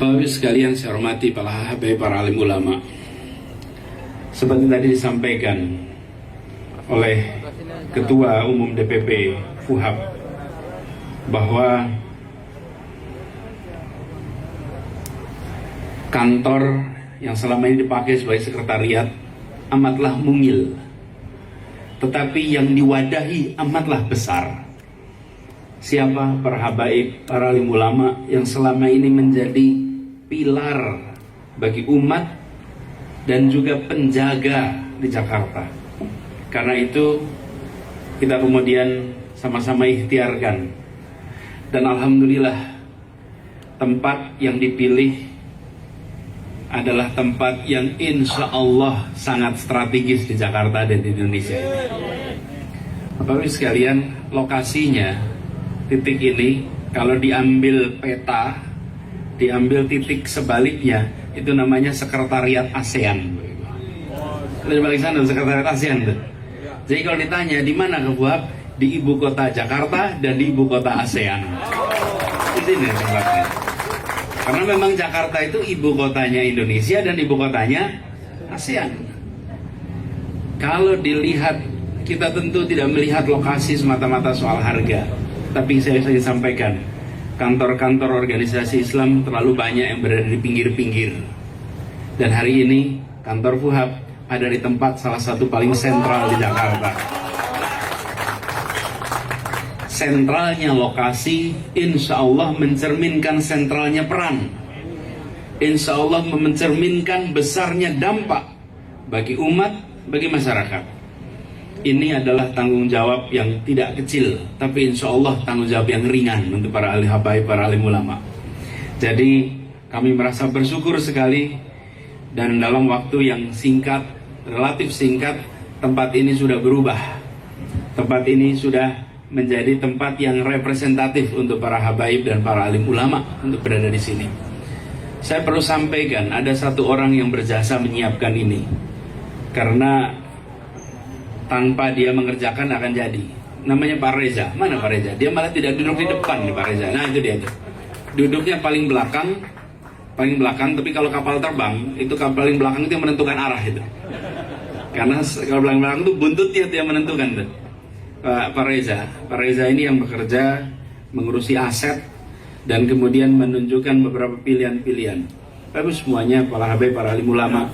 Bapak sekalian saya hormati para alim ulama. Seperti tadi disampaikan oleh Ketua Umum DPP FUHAP bahwa kantor yang selama ini dipakai sebagai sekretariat amatlah mungil, tetapi yang diwadahi amatlah besar. Siapa para habaib, para alim ulama yang selama ini menjadi pilar bagi umat dan juga penjaga di Jakarta. Karena itu kita kemudian sama-sama ikhtiarkan, dan alhamdulillah tempat yang dipilih adalah tempat yang insya Allah sangat strategis di Jakarta dan di Indonesia ini. Bapak-Ibu sekalian, lokasinya titik ini kalau diambil peta, diambil titik sebaliknya, itu namanya sekretariat ASEAN. Di balik sana sekretariat ASEAN tuh. Jadi kalau ditanya di mana Kebuab, di ibu kota Jakarta dan di ibu kota ASEAN. Di sini tempatnya. Karena memang Jakarta itu ibu kotanya Indonesia dan ibu kotanya ASEAN. Kalau dilihat, kita tentu tidak melihat lokasi semata-mata soal harga, tapi saya ingin sampaikan, kantor-kantor organisasi Islam terlalu banyak yang berada di pinggir-pinggir. Dan hari ini kantor FUHAP ada di tempat salah satu paling sentral di Jakarta. Sentralnya lokasi insya Allah mencerminkan sentralnya peran. Insya Allah mencerminkan besarnya dampak bagi umat, bagi masyarakat. Ini adalah tanggung jawab yang tidak kecil, tapi insya Allah tanggung jawab yang ringan untuk para ahli habaib, para alim ulama. Jadi kami merasa bersyukur sekali, dan dalam waktu yang singkat, relatif singkat, tempat ini sudah berubah. Tempat ini sudah menjadi tempat yang representatif untuk para habaib dan para alim ulama untuk berada di sini. Saya perlu sampaikan, ada satu orang yang berjasa menyiapkan ini, karena tanpa dia mengerjakan akan jadi. Namanya Pak Reza. Mana Pak Reza? Dia malah tidak duduk di depan nih Pak Reza. Nah itu dia tuh. Duduknya paling belakang, tapi kalau kapal terbang, itu paling belakang itu yang menentukan arah itu. Karena kalau belakang itu buntutnya itu yang menentukan tuh. Pak Reza ini yang bekerja mengurusi aset dan kemudian menunjukkan beberapa pilihan-pilihan. Tapi semuanya para habaib, para alim ulama.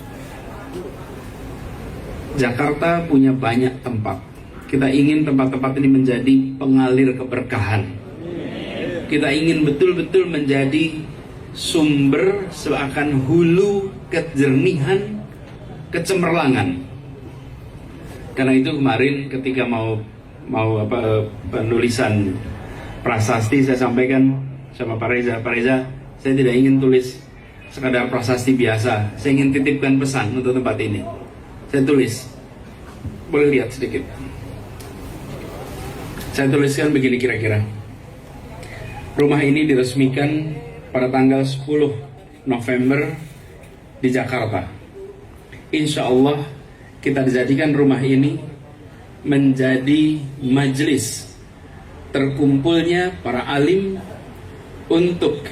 Jakarta punya banyak tempat. Kita ingin tempat-tempat ini menjadi pengalir keberkahan. Kita ingin betul-betul menjadi sumber seakan hulu kejernihan, kecemerlangan. Karena itu kemarin ketika mau penulisan prasasti, saya sampaikan sama Pak Reza, saya tidak ingin tulis sekadar prasasti biasa. Saya ingin titipkan pesan untuk tempat ini. Saya tulis, boleh lihat sedikit. Saya tuliskan begini kira-kira. Rumah ini diresmikan pada tanggal 10 November di Jakarta. Insya Allah kita dijadikan rumah ini menjadi majelis terkumpulnya para alim untuk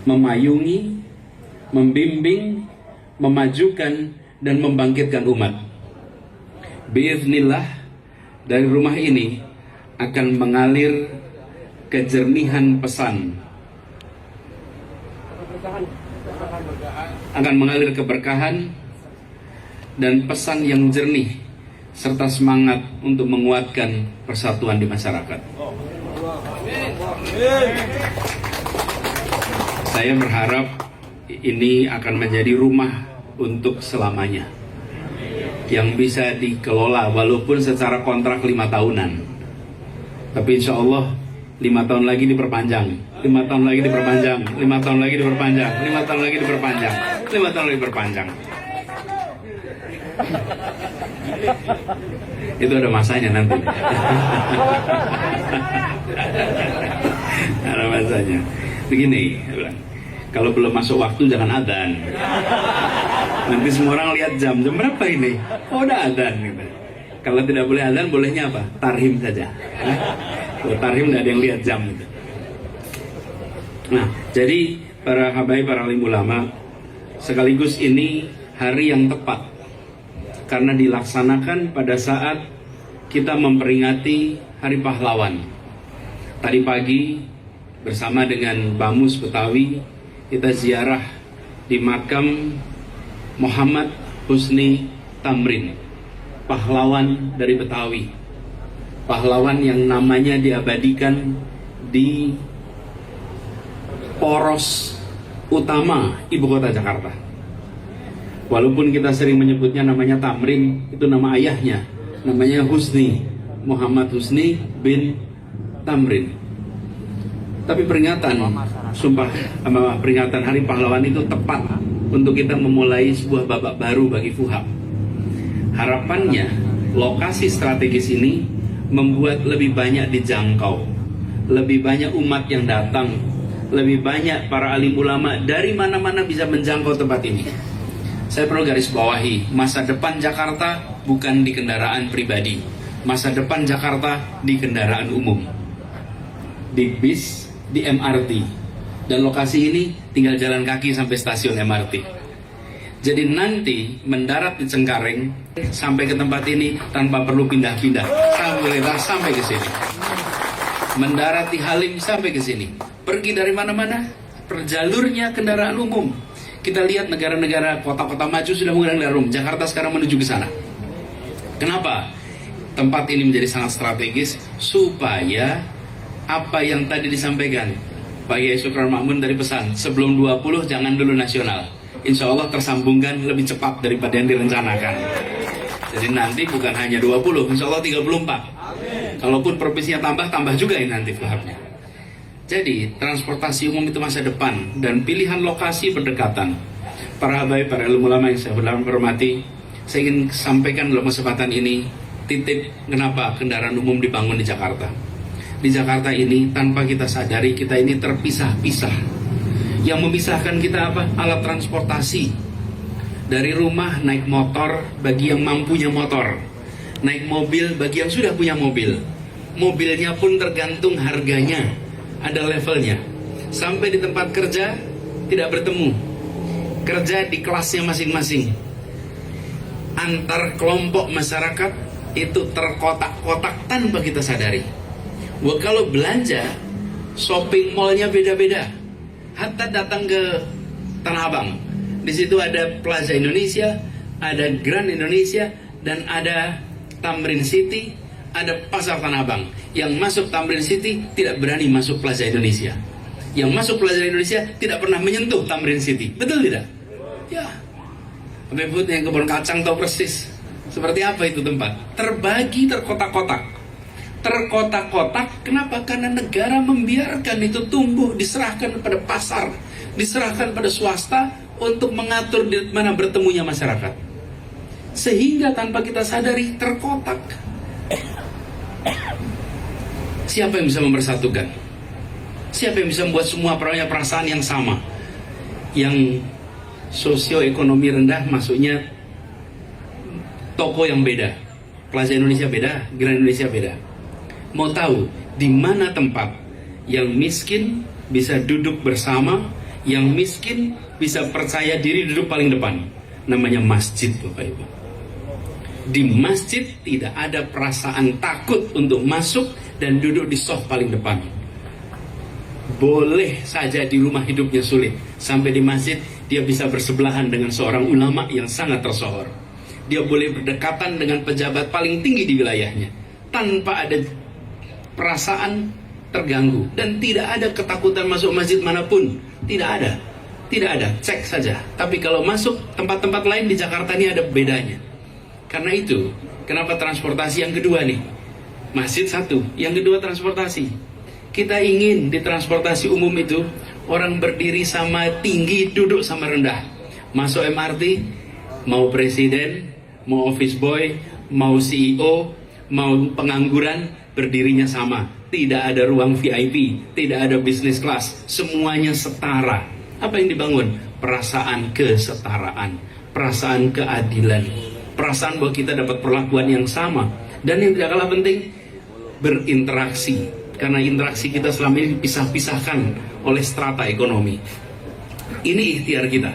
memayungi, membimbing, memajukan, dan membangkitkan umat. Biiznillah, dari rumah ini akan mengalir kejernihan pesan, akan mengalir keberkahan dan pesan yang jernih, serta semangat untuk menguatkan persatuan di masyarakat. Saya berharap ini akan menjadi rumah untuk selamanya, yang bisa dikelola walaupun secara kontrak 5 tahunan, tapi insya Allah 5 tahun lagi diperpanjang, 5 tahun lagi diperpanjang, 5 tahun lagi diperpanjang, 5 tahun lagi diperpanjang, 5 tahun lagi diperpanjang. Itu ada masanya nanti. Ada masanya. Begini, kalau belum masuk waktu jangan adzan. Nanti semua orang lihat jam berapa ini? Oh udah adzan gitu. Kalau tidak boleh adzan, bolehnya apa? Tarhim saja. Kalau tarhim tidak ada yang lihat jam gitu. Nah, jadi para habaib, para alim ulama, sekaligus ini hari yang tepat karena dilaksanakan pada saat kita memperingati Hari Pahlawan. Tadi pagi bersama dengan Bamus Betawi kita ziarah di makam Muhammad Husni Tamrin, pahlawan dari Betawi, pahlawan yang namanya diabadikan di poros utama ibu kota Jakarta. Walaupun kita sering menyebutnya namanya Tamrin, itu nama ayahnya, namanya Husni, Muhammad Husni bin Tamrin. Tapi peringatan Hari Pahlawan itu tepat untuk kita memulai sebuah babak baru bagi Fuhab. Harapannya lokasi strategis ini membuat lebih banyak dijangkau, lebih banyak umat yang datang, lebih banyak para alim ulama dari mana-mana bisa menjangkau tempat ini. Saya perlu garis bawahi, masa depan Jakarta bukan di kendaraan pribadi, masa depan Jakarta di kendaraan umum, di bis, di MRT, dan lokasi ini tinggal jalan kaki sampai stasiun MRT. Jadi nanti mendarat di Cengkareng sampai ke tempat ini tanpa perlu pindah-pindah, sampai ke sini. Mendarat di Halim sampai ke sini. Pergi dari mana-mana, perjalurnya kendaraan umum. Kita lihat negara-negara kota-kota maju sudah menggunakan kendaraan umum. Jakarta sekarang menuju ke sana. Kenapa? Tempat ini menjadi sangat strategis supaya apa yang tadi disampaikan Pak Kiai Syukron Makmun dari pesan sebelum 20 jangan dulu nasional. Insya Allah tersambungkan lebih cepat daripada yang direncanakan. Jadi nanti bukan hanya 20, insya Allah 34. Kalaupun provinsinya tambah juga ini nanti Fuhabnya. Jadi transportasi umum itu masa depan dan pilihan lokasi berdekatan. Para habaib, para ilmu ulama yang saya hormati, saya ingin sampaikan dalam kesempatan ini titip kenapa kendaraan umum dibangun di Jakarta. Di Jakarta ini tanpa kita sadari kita ini terpisah-pisah. Yang memisahkan kita apa? Alat transportasi. Dari rumah naik motor bagi yang mampunya motor, naik mobil bagi yang sudah punya mobil. Mobilnya pun tergantung harganya, ada levelnya. Sampai di tempat kerja tidak bertemu, kerja di kelasnya masing-masing. Antar kelompok masyarakat itu terkotak-kotak tanpa kita sadari. Wah, kalau belanja, shopping mallnya beda-beda. Hatta datang ke Tanah Abang, di situ ada Plaza Indonesia, ada Grand Indonesia, dan ada Tamrin City, ada Pasar Tanah Abang. Yang masuk Tamrin City tidak berani masuk Plaza Indonesia. Yang masuk Plaza Indonesia tidak pernah menyentuh Tamrin City. Betul tidak? Ya. Habib yang kebun kacang tahu persis seperti apa itu tempat. Terbagi terkotak-kotak. Terkotak-kotak, kenapa? Karena negara membiarkan itu tumbuh, diserahkan pada pasar, diserahkan pada swasta untuk mengatur di mana bertemunya masyarakat. Sehingga tanpa kita sadari terkotak. Siapa yang bisa mempersatukan? Siapa yang bisa membuat semua perasaan yang sama? Yang sosioekonomi rendah masuknya toko yang beda, Plaza Indonesia beda, Grand Indonesia beda. Mau tahu di mana tempat yang miskin bisa duduk bersama, yang miskin bisa percaya diri duduk paling depan? Namanya masjid, Bapak Ibu. Di masjid tidak ada perasaan takut untuk masuk dan duduk di sof paling depan. Boleh saja di rumah hidupnya sulit, sampai di masjid dia bisa bersebelahan dengan seorang ulama yang sangat tersohor. Dia boleh berdekatan dengan pejabat paling tinggi di wilayahnya tanpa ada perasaan terganggu, dan tidak ada ketakutan masuk masjid manapun. Tidak ada, cek saja. Tapi kalau masuk tempat-tempat lain di Jakarta ini ada bedanya. Karena itu, kenapa transportasi yang kedua nih? Masjid satu, yang kedua transportasi. Kita ingin di transportasi umum itu orang berdiri sama tinggi, duduk sama rendah. Masuk MRT, mau presiden, mau office boy, mau CEO, mau pengangguran, berdirinya sama. Tidak ada ruang VIP, tidak ada business class, semuanya setara. Apa yang dibangun? Perasaan kesetaraan, perasaan keadilan, perasaan bahwa kita dapat perlakuan yang sama. Dan yang tidak kalah penting, berinteraksi. Karena interaksi kita selama ini dipisah-pisahkan oleh strata ekonomi. Ini ikhtiar kita.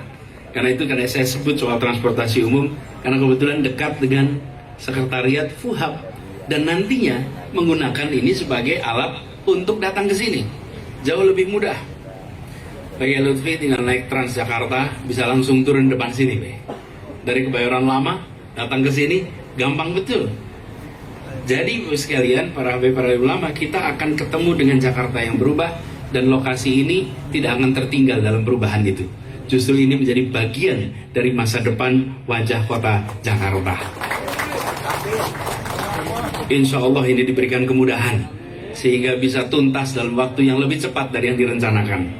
Karena saya sebut soal transportasi umum, karena kebetulan dekat dengan sekretariat FUHAP, dan nantinya menggunakan ini sebagai alat untuk datang ke sini. Jauh lebih mudah. Bagi Lutfi tinggal naik Transjakarta, bisa langsung turun depan sini, Be. Dari Kebayoran Lama datang ke sini gampang betul. Jadi Bapak sekalian, para ulama, kita akan ketemu dengan Jakarta yang berubah, dan lokasi ini tidak akan tertinggal dalam perubahan itu. Justru ini menjadi bagian dari masa depan wajah kota Jakarta. Insya Allah ini diberikan kemudahan sehingga bisa tuntas dalam waktu yang lebih cepat dari yang direncanakan.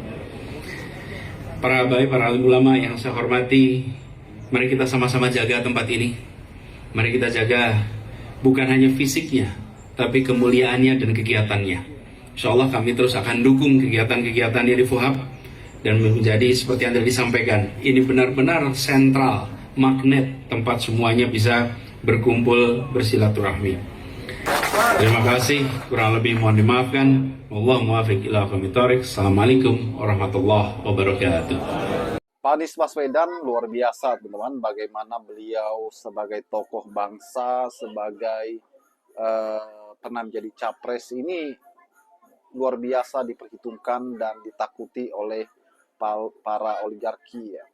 Para ulama yang saya hormati, mari kita sama-sama jaga tempat ini. Mari kita jaga bukan hanya fisiknya, tapi kemuliaannya dan kegiatannya. Insya Allah kami terus akan dukung kegiatan-kegiatannya di FUHAP, dan menjadi seperti yang tadi disampaikan, ini benar-benar sentral, magnet tempat semuanya bisa berkumpul, bersilaturahmi. Terima kasih, kurang lebih mohon dimaafkan. Wallahu muwaffiq ila aqwamit thoriq. Assalamualaikum warahmatullahi wabarakatuh. Pak Anies Baswedan luar biasa, teman-teman. Bagaimana beliau sebagai tokoh bangsa, sebagai pernah menjadi capres, ini luar biasa diperhitungkan dan ditakuti oleh para oligarki, ya.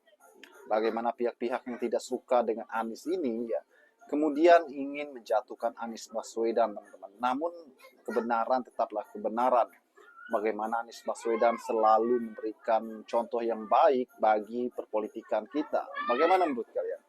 Bagaimana pihak-pihak yang tidak suka dengan Anies ini, ya, kemudian ingin menjatuhkan Anies Baswedan, teman-teman. Namun kebenaran tetaplah kebenaran. Bagaimana Anies Baswedan selalu memberikan contoh yang baik bagi perpolitikan kita. Bagaimana menurut kalian?